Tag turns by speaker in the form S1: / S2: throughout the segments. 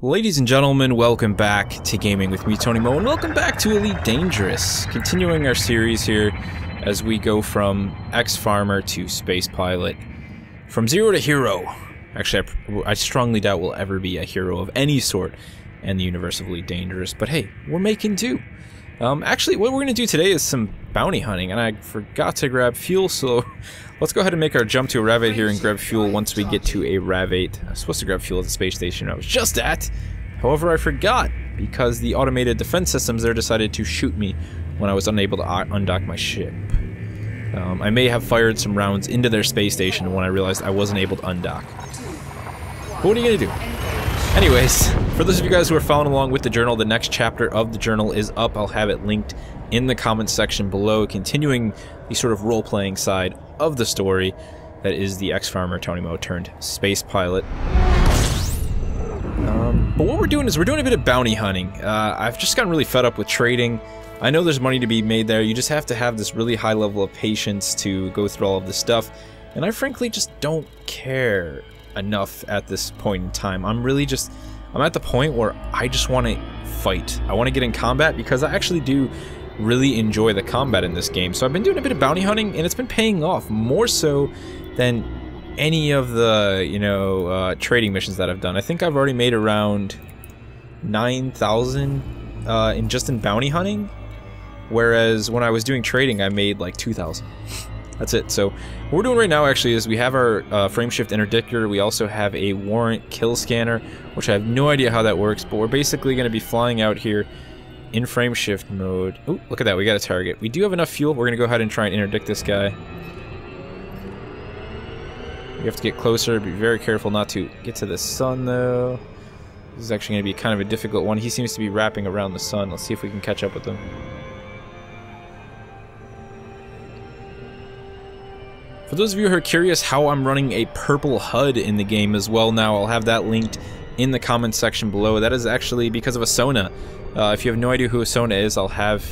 S1: Ladies and gentlemen, welcome back to Gaming with me, Tony Mo, and welcome back to Elite Dangerous. Continuing our series here as we go from ex-farmer to space pilot. From zero to hero. Actually, I strongly doubt we'll ever be a hero of any sort in the universe of Elite Dangerous, but hey, we're making do. Actually, what we're going to do today is some bounty hunting, and I forgot to grab fuel, so let's go ahead and make our jump to a Ravate here and grab fuel once we get to a Ravate. I was supposed to grab fuel at the space station I was just at. However, I forgot because the automated defense systems there decided to shoot me when I was unable to undock my ship. I may have fired some rounds into their space station when I realized I wasn't able to undock. But what are you going to do? Anyways, for those of you guys who are following along with the journal, the next chapter of the journal is up. I'll have it linked in the comments section below, continuing the sort of role-playing side of the story that is the ex-farmer Tony Mo turned space pilot. But what we're doing is we're doing a bit of bounty hunting. I've just gotten really fed up with trading. I know there's money to be made there. You just have to have this really high level of patience to go through all of this stuff. And I frankly just don't care enough at this point in time. I'm at the point where I just want to fight. I want to get in combat because I actually do really enjoy the combat in this game. So I've been doing a bit of bounty hunting and it's been paying off more so than any of the, you know, trading missions that I've done. I think I've already made around 9,000 in bounty hunting, whereas when I was doing trading I made like 2,000. That's it. So what we're doing right now actually is we have our frameshift interdictor. We also have a warrant kill scanner, which I have no idea how that works, but we're basically going to be flying out here in frameshift mode. Oh, look at that, we got a target. We do have enough fuel. We're going to go ahead and try and interdict this guy. You have to get closer, be very careful not to get to the sun though. This is actually going to be kind of a difficult one. He seems to be wrapping around the sun. Let's see if we can catch up with him. For those of you who are curious how I'm running a purple HUD in the game as well now, I'll have that linked in the comments section below. That is actually because of Asona. If you have no idea who Asona is, I'll have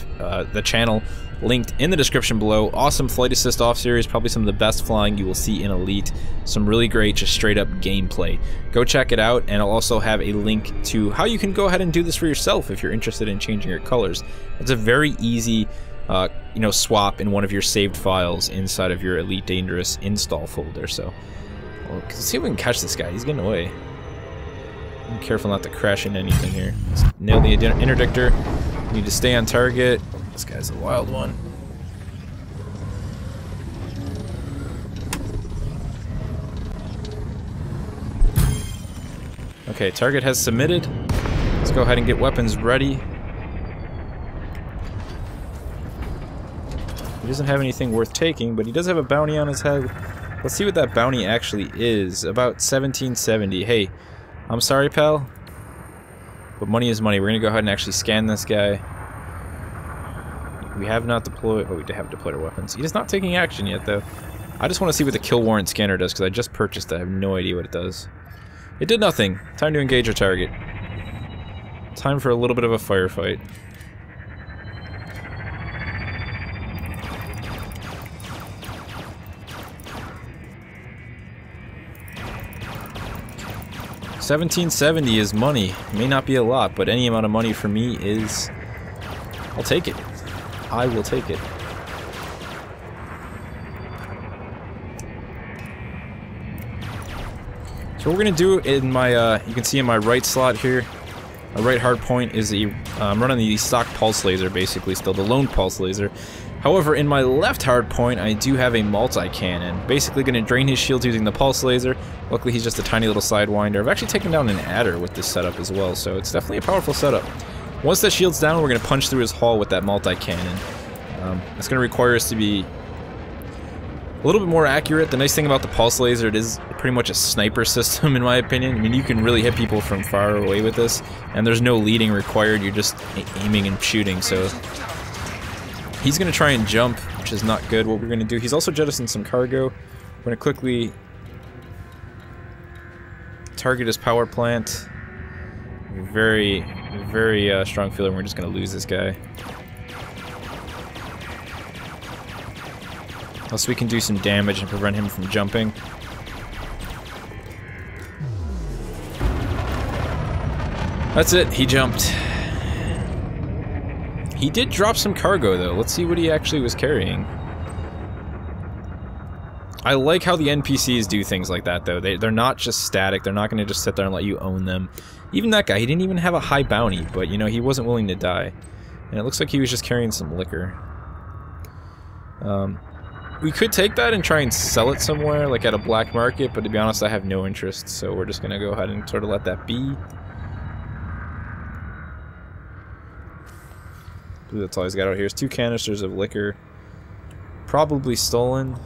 S1: the channel linked in the description below. Awesome flight assist off series, probably some of the best flying you will see in Elite. Some really great, just straight up gameplay. Go check it out, and I'll also have a link to how you can go ahead and do this for yourself if you're interested in changing your colors. It's a very easy you know, swap in one of your saved files inside of your Elite Dangerous install folder. So, let's see if we can catch this guy. He's getting away. I'm careful not to crash into anything here. Let's nail the interdictor. Need to stay on target. This guy's a wild one. Okay, target has submitted. Let's go ahead and get weapons ready. He doesn't have anything worth taking, but he does have a bounty on his head. Let's see what that bounty actually is. About 1770. Hey, I'm sorry, pal, but money is money. We're gonna go ahead and actually scan this guy. We have not deployed, but we have deployed our weapons. He is not taking action yet, though. I just want to see what the kill warrant scanner does, because I just purchased it. I have no idea what it does. It did nothing. Time to engage our target. Time for a little bit of a firefight. $1770 is money. It may not be a lot, but any amount of money for me is... I'll take it. I will take it. So what we're gonna do in my, you can see in my right slot here, my right hard point is the, I'm running the stock pulse laser basically still, the lone pulse laser. However, in my left hard point, I do have a multi-cannon. Basically going to drain his shields using the pulse laser. Luckily, he's just a tiny little sidewinder. I've actually taken down an adder with this setup as well, so it's definitely a powerful setup. Once that shield's down, we're going to punch through his hull with that multi-cannon. It's going to require us to be a little bit more accurate. The nice thing about the pulse laser, it is pretty much a sniper system in my opinion. I mean, you can really hit people from far away with this, and there's no leading required. You're just aiming and shooting, so... He's going to try and jump, which is not good. What we're going to do, he's also jettisoned some cargo. We're going to quickly target his power plant. Very, very strong feeling we're just going to lose this guy. Unless we can do some damage and prevent him from jumping. That's it, he jumped. He did drop some cargo though. Let's see what he actually was carrying. I like how the NPCs do things like that though. They're not just static, they're not going to just sit there and let you own them. Even that guy, he didn't even have a high bounty, but you know, he wasn't willing to die. And it looks like he was just carrying some liquor. We could take that and try and sell it somewhere, like at a black market, but to be honest, I have no interest, so we're just going to go ahead and sort of let that be. I believe that's all he's got out here. Is 2 canisters of liquor. Probably stolen.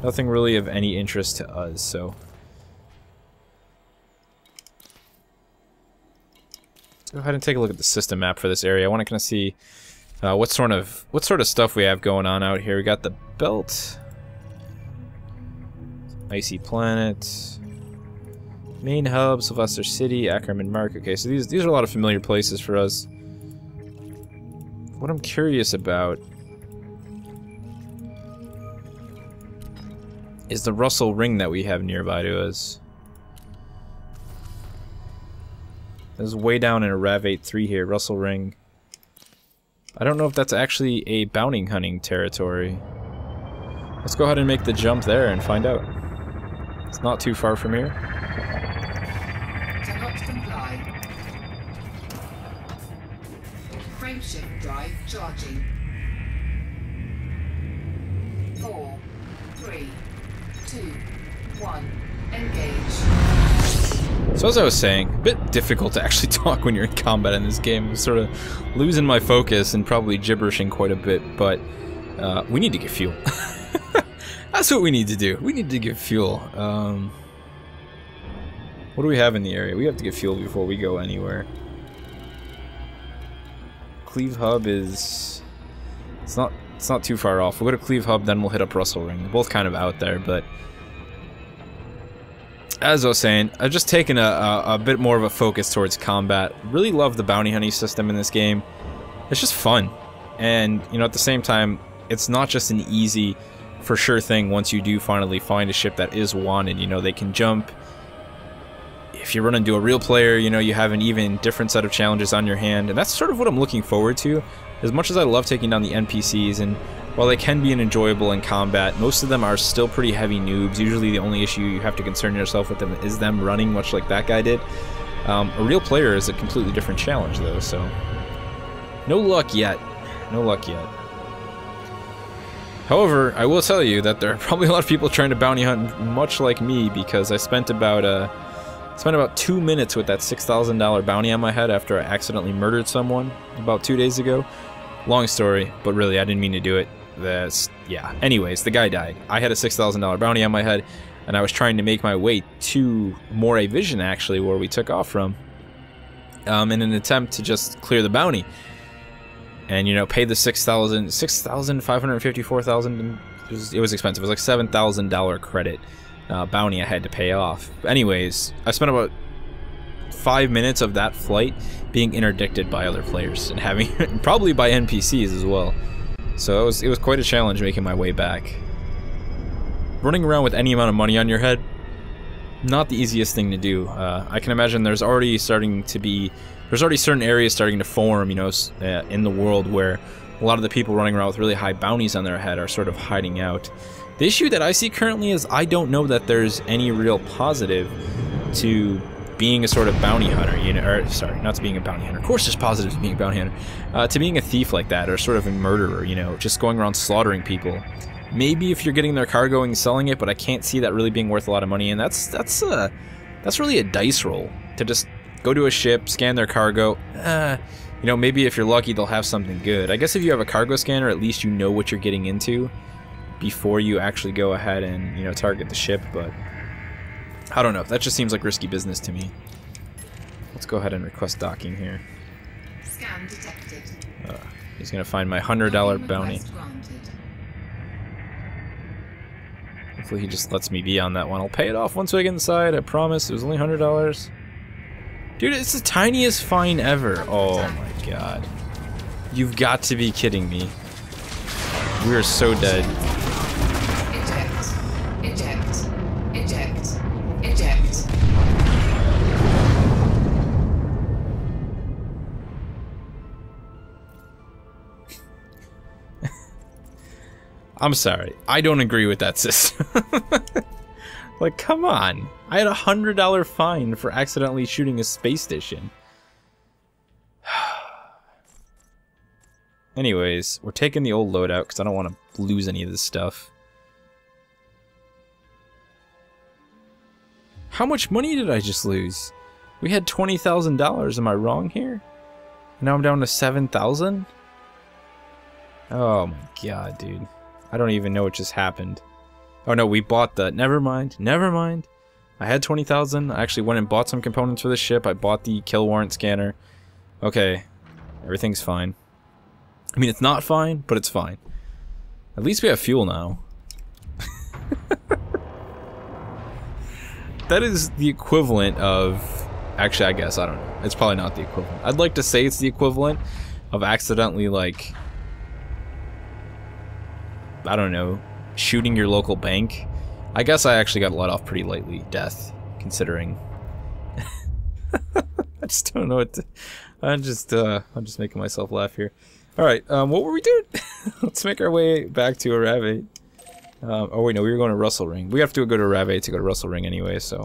S1: Nothing really of any interest to us, so... Let's go ahead and take a look at the system map for this area. I want to kind of see what sort of stuff we have going on out here. We got the belt, icy planet, main hub, Sylvester City, Ackerman Mark. Okay, so these are a lot of familiar places for us. What I'm curious about is the Russell Ring that we have nearby to us. This is way down in a Rav 8-3 here, Russell Ring. I don't know if that's actually a bounty hunting territory. Let's go ahead and make the jump there and find out. It's not too far from here.
S2: Cannot comply. Frameshift drive charging. 4, 3, 2, 1. Engage.
S1: So as I was saying, a bit difficult to actually talk when you're in combat in this game. I'm sort of losing my focus and probably gibberishing quite a bit, but we need to get fuel. That's what we need to do. We need to get fuel. What do we have in the area? We have to get fuel before we go anywhere. Cleve Hub is... It's not too far off. We'll go to Cleve Hub, then we'll hit up Russell Ring. They're both kind of out there, but... As I was saying, I've just taken a bit more of a focus towards combat. Really love the bounty hunting system in this game. It's just fun. And, you know, at the same time, it's not just an easy, for sure thing once you do finally find a ship that is wanted. You know, they can jump. If you run into a real player, you know, you have an even different set of challenges on your hand. And that's sort of what I'm looking forward to. As much as I love taking down the NPCs, and while they can be enjoyable in combat, most of them are still pretty heavy noobs. Usually the only issue you have to concern yourself with them is them running, much like that guy did. A real player is a completely different challenge, though, so... No luck yet. No luck yet. However, I will tell you that there are probably a lot of people trying to bounty hunt much like me, because I spent about 2 minutes with that $6,000 bounty on my head after I accidentally murdered someone about 2 days ago. Long story, but really, I didn't mean to do it. Yeah. Anyways, the guy died. I had a $6,000 bounty on my head, and I was trying to make my way to Moray Vision, actually, where we took off from, in an attempt to just clear the bounty. And, you know, pay the $6,554,000. It was expensive. It was like $7,000 credit bounty I had to pay off. Anyways, I spent about 5 minutes of that flight being interdicted by other players and having probably by NPCs as well. So it was quite a challenge making my way back. Running around with any amount of money on your head, not the easiest thing to do. I can imagine there's already certain areas starting to form, you know, in the world where a lot of the people running around with really high bounties on their head are sort of hiding out. The issue that I see currently is I don't know that there's any real positive to being a sort of bounty hunter, you know, or sorry, not to being a bounty hunter. Of course there's positives to being a bounty hunter. To being a thief like that, or sort of a murderer, you know, just going around slaughtering people. Maybe if you're getting their cargo and selling it, but I can't see that really being worth a lot of money, and that's really a dice roll. To just go to a ship, scan their cargo, you know, maybe if you're lucky they'll have something good. I guess if you have a cargo scanner, at least you know what you're getting into before you actually go ahead and, you know, target the ship, but I don't know. That just seems like risky business to me. Let's go ahead and request docking here.
S2: Scan detected.
S1: He's going to find my $100 bounty. Hopefully he just lets me be on that one. I'll pay it off once I get inside. I promise. It was only $100. Dude, it's the tiniest fine ever. Oh my god. You've got to be kidding me. We are so dead.
S2: Eject. Eject. Eject.
S1: I'm sorry. I don't agree with that system. Like, come on. I had a $100 fine for accidentally shooting a space station. Anyways, we're taking the old loadout because I don't want to lose any of this stuff. How much money did I just lose? We had $20,000. Am I wrong here? Now I'm down to 7,000? Oh my god, dude. I don't even know what just happened. Oh no, we bought the... Never mind. Never mind. I had 20,000. I actually went and bought some components for the ship. I bought the kill warrant scanner. Okay. Everything's fine. I mean, it's not fine, but it's fine. At least we have fuel now. That is the equivalent of... Actually, I guess, I don't know. It's probably not the equivalent. I'd like to say it's the equivalent of accidentally, like... I don't know. Shooting your local bank. I guess I actually got let off pretty lightly. Death, considering. I just don't know what to... I'm just making myself laugh here. Alright, what were we doing? Let's make our way back to Arave. Oh wait, no, we were going to Russell Ring. We have to go to Arave to go to Russell Ring anyway, so...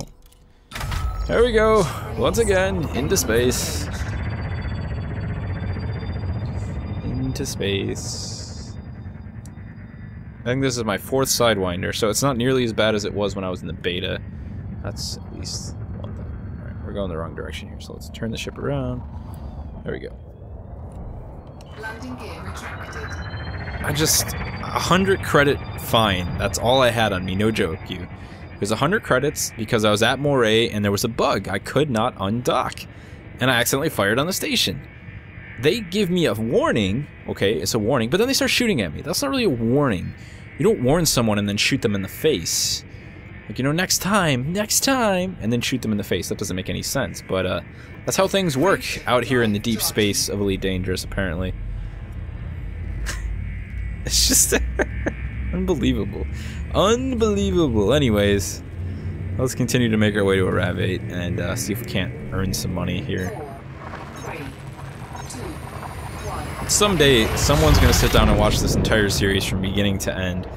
S1: There we go! Once again, into space. Into space. I think this is my 4th Sidewinder, so it's not nearly as bad as it was when I was in the beta. That's at least one thing. Alright, we're going the wrong direction here, so let's turn the ship around. There we go.
S2: Landing gear retracted.
S1: I just... 100 credit fine. That's all I had on me, no joke, you. It was 100 credits because I was at Moray and there was a bug. I could not undock. And I accidentally fired on the station. They give me a warning. Okay, it's a warning, but then they start shooting at me. That's not really a warning. You don't warn someone and then shoot them in the face. Like, you know, next time, and then shoot them in the face. That doesn't make any sense, but that's how things work out here in the deep space of Elite Dangerous, apparently. It's just unbelievable. Unbelievable. Anyways, let's continue to make our way to Arave and see if we can't earn some money here.
S2: 4, 3, 2, 1.
S1: Someday, someone's going to sit down and watch this entire series from beginning to end,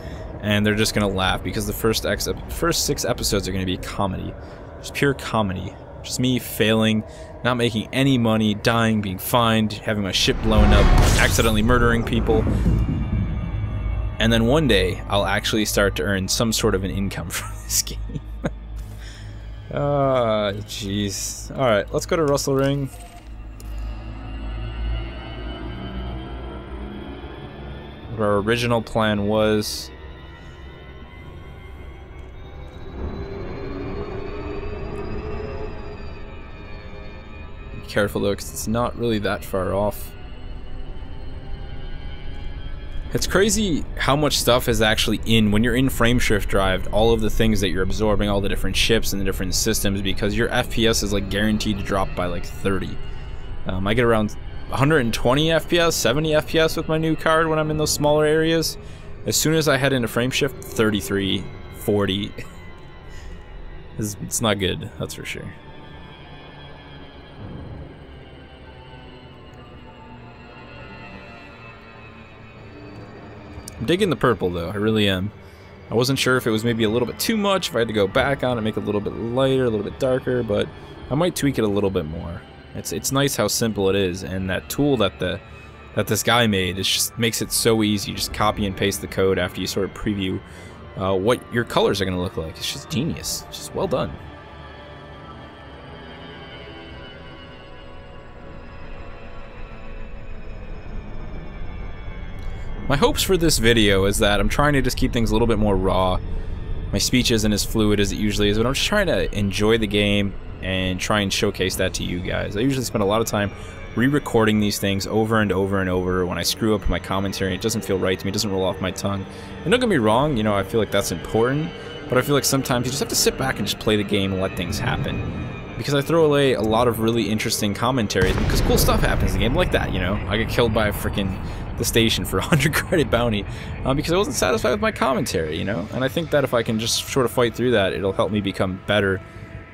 S1: and they're just going to laugh because the first 6 episodes are going to be comedy. Just pure comedy. Just me failing, not making any money, dying, being fined, having my ship blown up, accidentally murdering people. And then one day, I'll actually start to earn some sort of an income from this game. Ah, jeez. Alright, let's go to Russell Ring. What our original plan was. Be careful though, because it's not really that far off. It's crazy how much stuff is actually in, when you're in frameshift drive, all of the things that you're absorbing, all the different ships and the different systems, because your FPS is like guaranteed to drop by like 30. I get around 120 FPS, 70 FPS with my new card when I'm in those smaller areas. As soon as I head into frameshift, 33, 40. It's not good, that's for sure. I'm digging the purple though, I really am. I wasn't sure if it was maybe a little bit too much, if I had to go back on it, make it a little bit lighter, a little bit darker, but I might tweak it a little bit more. It's nice how simple it is, and that tool that this guy made just makes it so easy. You just copy and paste the code after you sort of preview what your colors are going to look like. It's just genius. It's just well done. My hopes for this video is that I'm trying to just keep things a little bit more raw. My speech isn't as fluid as it usually is, but I'm just trying to enjoy the game and try and showcase that to you guys. I usually spend a lot of time re-recording these things over and over and over. When I screw up my commentary, it doesn't feel right to me, it doesn't roll off my tongue. And don't get me wrong, you know, I feel like that's important, but I feel like sometimes you just have to sit back and just play the game and let things happen. Because I throw away a lot of really interesting commentaries because cool stuff happens in the game, like that, you know. I get killed by a freaking the station for 100 credit bounty because I wasn't satisfied with my commentary, you know. And I think that if I can just sort of fight through that, it'll help me become better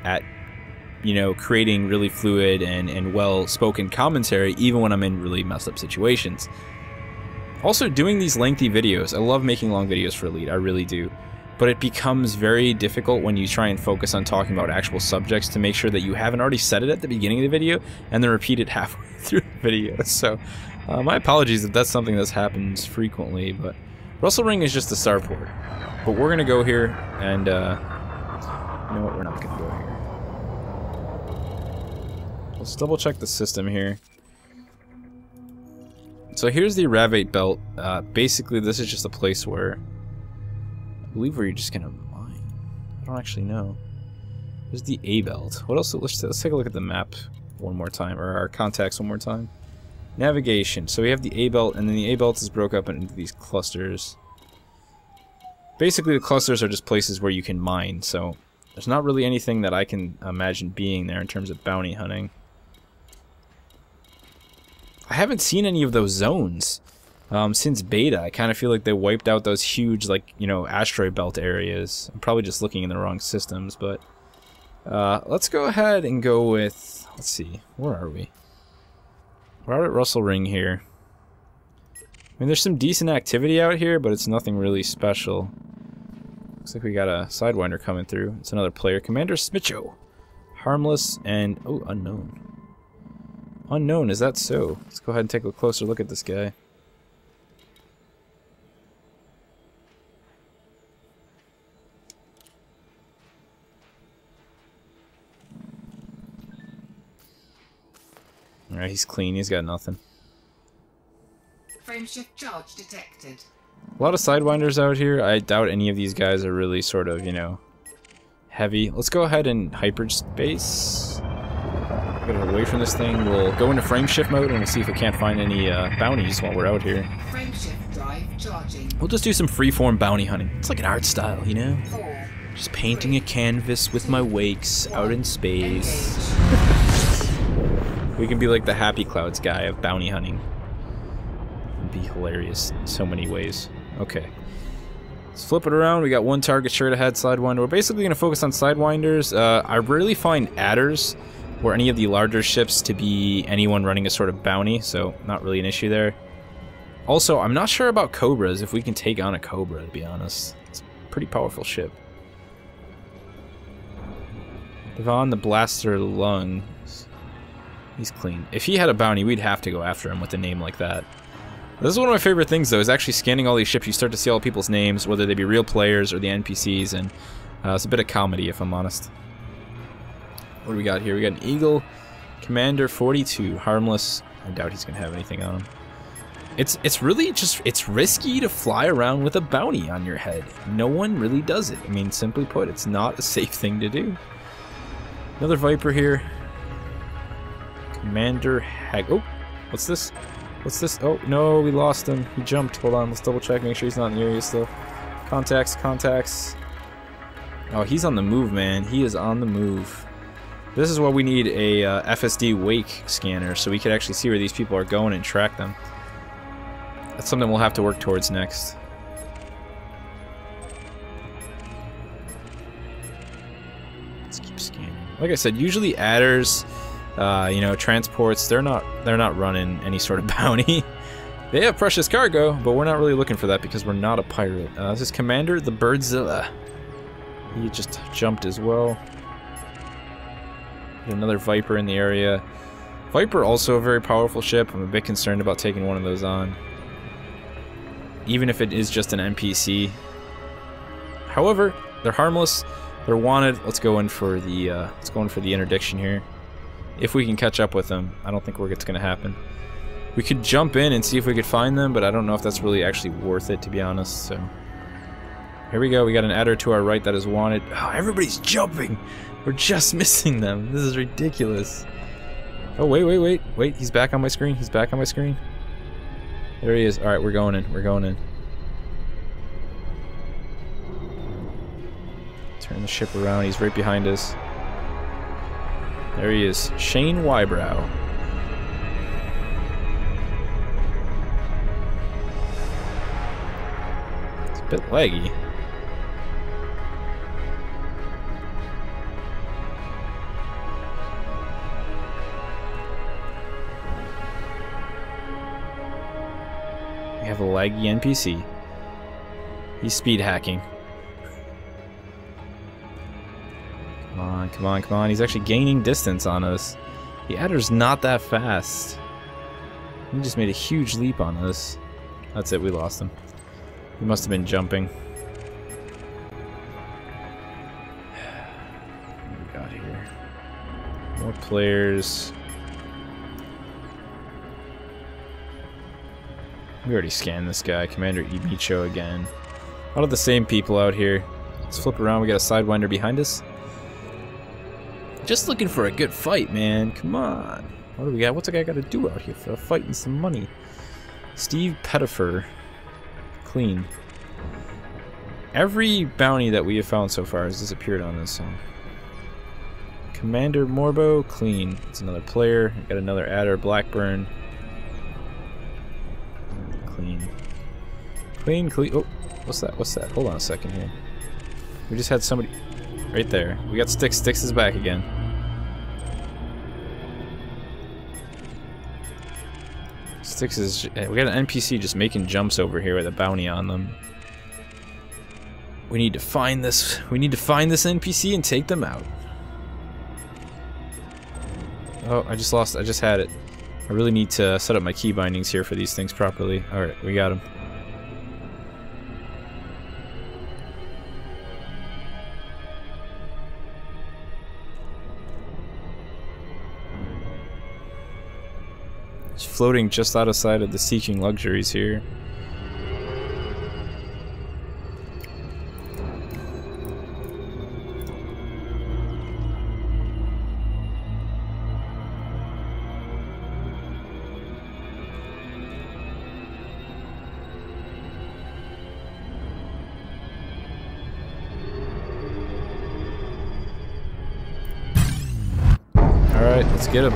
S1: at, you know, creating really fluid and well-spoken commentary even when I'm in really messed up situations. Also, doing these lengthy videos, I love making long videos for Elite, I really do. But it becomes very difficult when you try and focus on talking about actual subjects to make sure that you haven't already said it at the beginning of the video and then repeat it halfway through the video. So, my apologies if that's something that happens frequently, but Russell Ring is just the starport. But we're gonna go here and, you know what, we're not gonna go here. Let's double check the system here. So here's the Ravate Belt. Basically, this is just a place where I believe where you're just gonna mine. I don't actually know. There's the A Belt. What else? Let's take a look at the map one more time, or our contacts one more time. Navigation. So we have the A Belt, and then the A Belt is broken up into these clusters. Basically, the clusters are just places where you can mine. So there's not really anything that I can imagine being there in terms of bounty hunting. I haven't seen any of those zones since beta. I kind of feel like they wiped out those huge, like, you know, asteroid belt areas. I'm probably just looking in the wrong systems, but let's go ahead and go with, let's see, where are we? We're out at Russell Ring here. I mean, there's some decent activity out here, but it's nothing really special. Looks like we got a Sidewinder coming through. It's another player. Commander Smitcho. Harmless and, oh, unknown. Unknown, is that so? Let's go ahead and take a closer look at this guy. Alright, he's clean, he's got nothing.
S2: Frameshift charge detected.
S1: A lot of Sidewinders out here. I doubt any of these guys are really sort of, you know, heavy. Let's go ahead and hyperspace. Get away from this thing. We'll go into frameshift mode and we'll see if we can't find any bounties while we're out here.
S2: Frameshift drive charging.
S1: We'll just do some freeform bounty hunting. It's like an art style, you know?
S2: 4,
S1: Just painting a canvas with my wakes out in space. We can be like the Happy Clouds guy of bounty hunting. It'd be hilarious in so many ways. Okay. Let's flip it around. We got one target straight ahead, Sidewinder. We're basically going to focus on Sidewinders. I rarely find adders or any of the larger ships to be anyone running a sort of bounty, so not really an issue there. Also, I'm not sure about Cobras, if we can take on a Cobra, to be honest. It's a pretty powerful ship. Devon the Blaster Lungs. He's clean. If he had a bounty, we'd have to go after him with a name like that. This is one of my favorite things, though, is actually scanning all these ships. You start to see all people's names, whether they be real players or the NPCs, and it's a bit of comedy, if I'm honest. What do we got here? We got an Eagle, Commander 42, harmless. I doubt he's gonna have anything on him. It's really just, it's risky to fly around with a bounty on your head. No one really does it. I mean, simply put, it's not a safe thing to do. Another Viper here. Commander Hag. Oh, what's this? What's this? Oh, no, we lost him. He jumped. Hold on, let's double check, make sure he's not in the area still. Contacts, contacts. Oh, he's on the move, man. He is on the move. This is why we need a FSD wake scanner, so we could actually see where these people are going and track them. That's something we'll have to work towards next. Let's keep scanning. Like I said, usually adders, you know, transports, they're not running any sort of bounty. They have precious cargo, but we're not really looking for that because we're not a pirate. This is Commander the Birdzilla. He just jumped as well. Another Viper in the area. Viper also a very powerful ship. I'm a bit concerned about taking one of those on, even if it is just an NPC. However, they're harmless. They're wanted. Let's go in for the interdiction here. If we can catch up with them, I don't think it's going to happen. We could jump in and see if we could find them, but I don't know if that's really actually worth it, to be honest. So here we go. We got an adder to our right that is wanted. Oh, everybody's jumping. We're just missing them. This is ridiculous. Oh, wait. He's back on my screen. He's back on my screen. There he is. All right, we're going in. We're going in. Turn the ship around. He's right behind us. There he is. Shane Wybrow. It's a bit laggy. We have a laggy NPC. He's speed hacking. Come on, come on, come on. He's actually gaining distance on us. The adder's not that fast. He just made a huge leap on us. That's it, we lost him. He must have been jumping. What do we got here? More players. We already scanned this guy. Commander Ibicho again. A lot of the same people out here. Let's flip around. We got a Sidewinder behind us. Just looking for a good fight, man. Come on. What do we got? What's a guy got to do out here for a fight and some money? Steve Pettifer. Clean. Every bounty that we have found so far has disappeared on this song. Commander Morbo. Clean. It's another player. Got another adder. Blackburn. Clean. Clean, clean. Oh, what's that? What's that? Hold on a second here. We just had somebody right there. We got Styx. Styx is back again. Styx is... We got an NPC just making jumps over here with a bounty on them. We need to find this. We need to find this NPC and take them out. Oh, I just lost. I just had it. I really need to set up my key bindings here for these things properly. Alright, we got him. He's floating just out of sight of the Seeking Luxuries here. Alright, let's get him.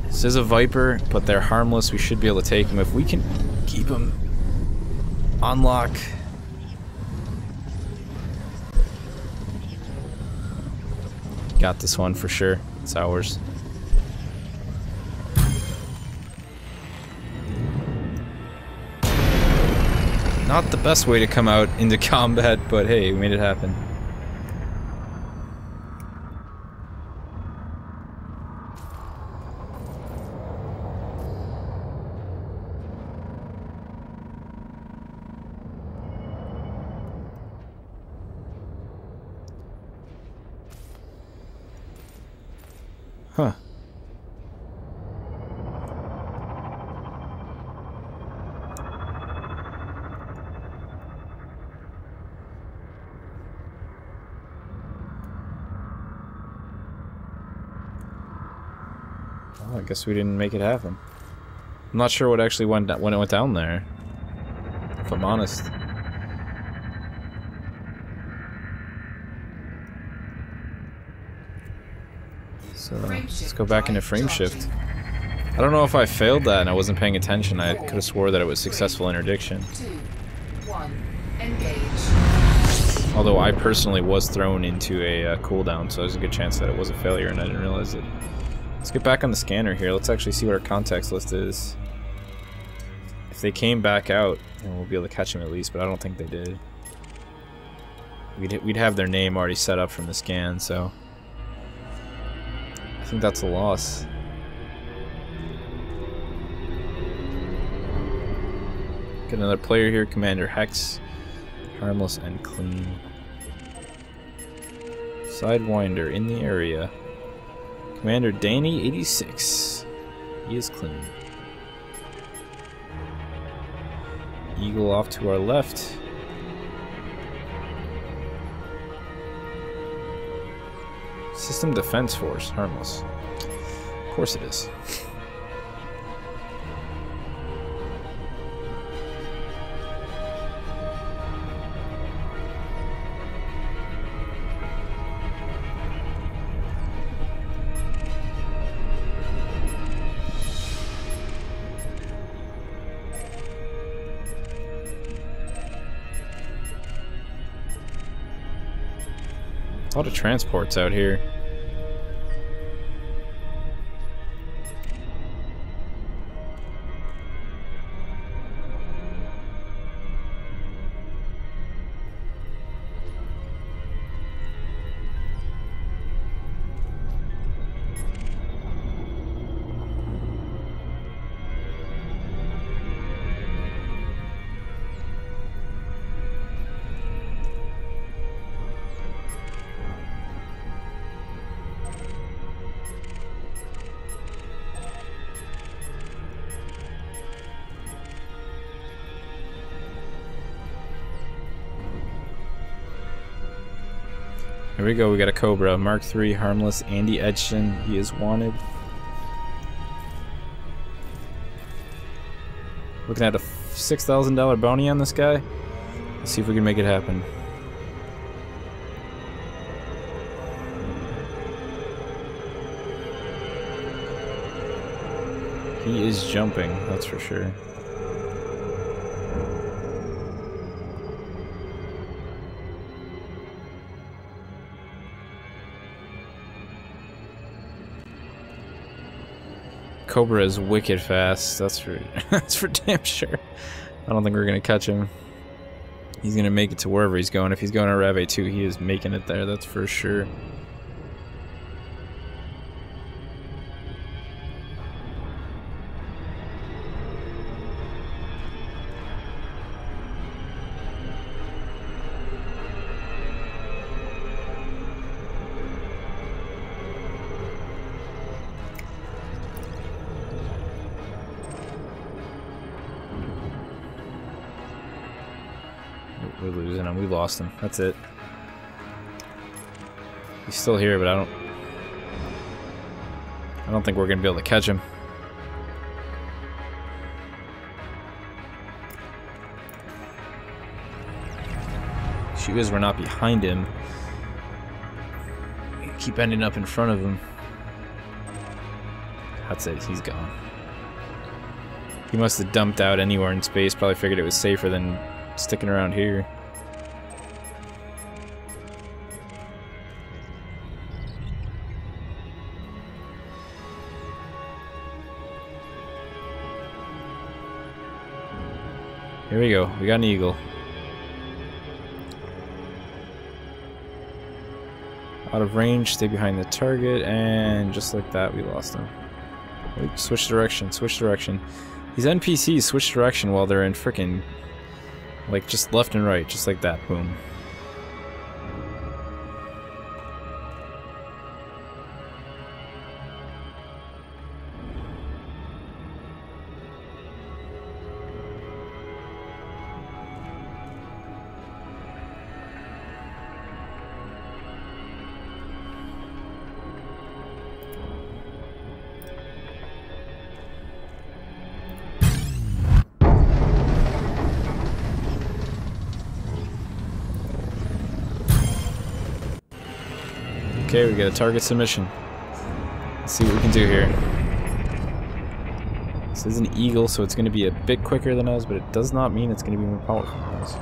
S1: This is a Viper, but they're harmless. We should be able to take them if we can keep them on lock. Got this one for sure. It's ours. Not the best way to come out into combat, but hey, we made it happen. Huh. Well, I guess we didn't make it happen. I'm not sure what actually went when it went down there, if I'm honest. So let's go back into frame shift. I don't know if I failed that and I wasn't paying attention. I could have swore that it was successful interdiction.
S2: 2, 1, engage.
S1: Although I personally was thrown into a cooldown, so there's a good chance that it was a failure and I didn't realize it. Let's get back on the scanner here. Let's actually see what our contacts list is. If they came back out, then we'll be able to catch them at least, but I don't think they did. We'd have their name already set up from the scan, so I think that's a loss. Get another player here, Commander Hex. Harmless and clean. Sidewinder in the area. Commander Danny 86. He is clean. Eagle off to our left. System Defense Force, harmless. Of course it is. A lot of transports out here. we go. We got a Cobra. Mark III, harmless. Andy Edson. He is wanted. Looking at a $6,000 bounty on this guy. Let's see if we can make it happen. He is jumping, that's for sure. Cobra is wicked fast. That's for that's for damn sure. I don't think we're gonna catch him. He's gonna make it to wherever he's going. If he's going to Rave 2, he is making it there. That's for sure. We're losing him. We lost him. That's it. He's still here, but I don't think we're gonna be able to catch him. Issue is we're not behind him. We keep ending up in front of him. That's it. He's gone. He must have dumped out anywhere in space. Probably figured it was safer than sticking around here. Here we go. We got an eagle. Out of range, stay behind the target, and just like that, we lost him. Oops, switch direction, switch direction. These NPCs switch direction while they're in frickin', like, just left and right, just like that. Boom. Okay, we got a target submission. Let's see what we can do here. This is an eagle, so it's going to be a bit quicker than us, but it does not mean it's going to be more powerful than us.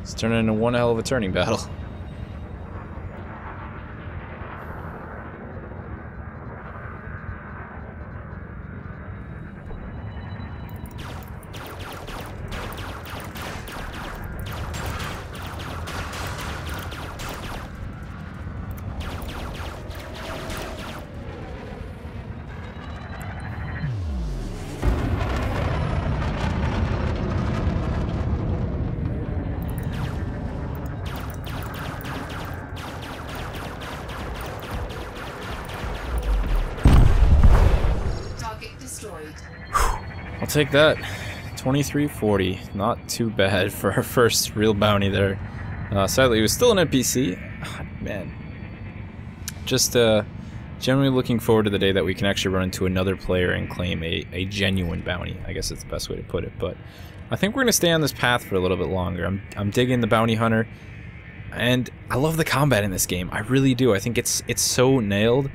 S1: It's turning into one hell of a turning battle.
S2: destroyed.
S1: I'll take that. 2340. Not too bad for our first real bounty there. Sadly, it was still an NPC. Oh, man. Just generally looking forward to the day that we can actually run into another player and claim a genuine bounty. I guess that's the best way to put it. But I think we're going to stay on this path for a little bit longer. I'm digging the bounty hunter. And I love the combat in this game. I really do. I think it's so nailed.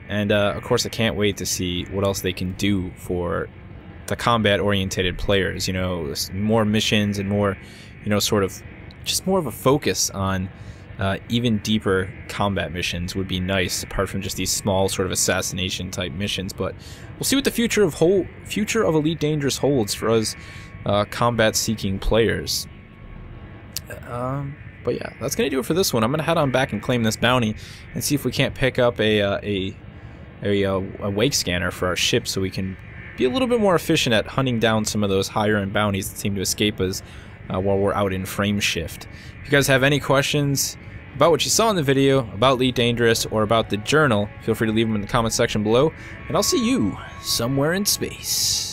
S1: And of course, I can't wait to see what else they can do for the combat-oriented players. You know, more missions and more, you know, sort of just more of a focus on even deeper combat missions would be nice, apart from just these small sort of assassination type missions. But we'll see what the future of Elite Dangerous holds for us combat-seeking players. But yeah, that's gonna do it for this one. I'm gonna head on back and claim this bounty and see if we can't pick up a wake scanner for our ship, so we can be a little bit more efficient at hunting down some of those higher end bounties that seem to escape us while we're out in frame shift. If you guys have any questions about what you saw in the video, about Elite Dangerous, or about the journal, feel free to leave them in the comment section below, and I'll see you somewhere in space.